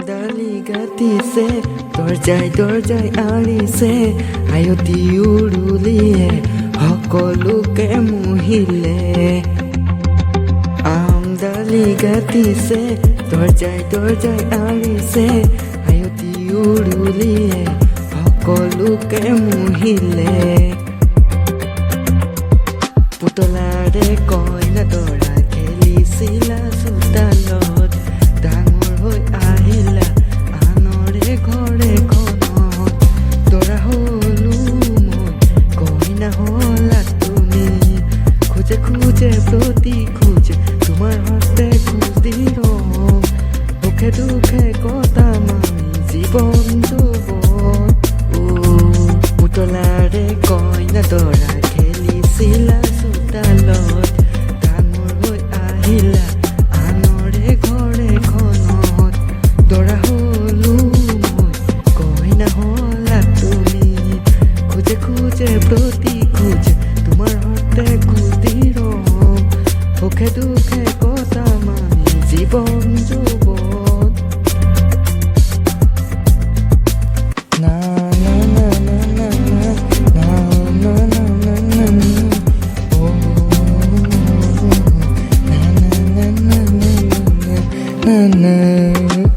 আমডালি গাতিছে দৰ্জাই আৰিছে আয়তি উৰুলিয়ে সকলোকে মুহিলে আমডালি গাতিছে দৰ্জাই আৰিছে আয়তি উৰুলিয়ে সকলোকে মুহিলে পুতলাৰে কইনা দৰা খেলিছিলা চোতালত ডাঙৰ হৈ আহিলা আনৰে ঘৰখনত দৰা হলো মই কইনা হলা তুমি খোজে প্ৰতি খোজে তোমাৰ হাতে খোজ দি ৰম সুখে দুখে কটাম আমি জীৱন যুৱন পুতলাৰে কইনা দৰা খেলিছিলা চোতালত ডাঙৰ হৈ আহিলা আনৰে ঘৰখনত দৰা হলো মই কইনা হলা তুমি খোজে প্ৰতি খোজে তোমাৰ হাতে খোজ দি ৰম সুখে দুখে কটাম আমি জীৱন যুৱন না না না না না না না না না না না oh na na na na na na na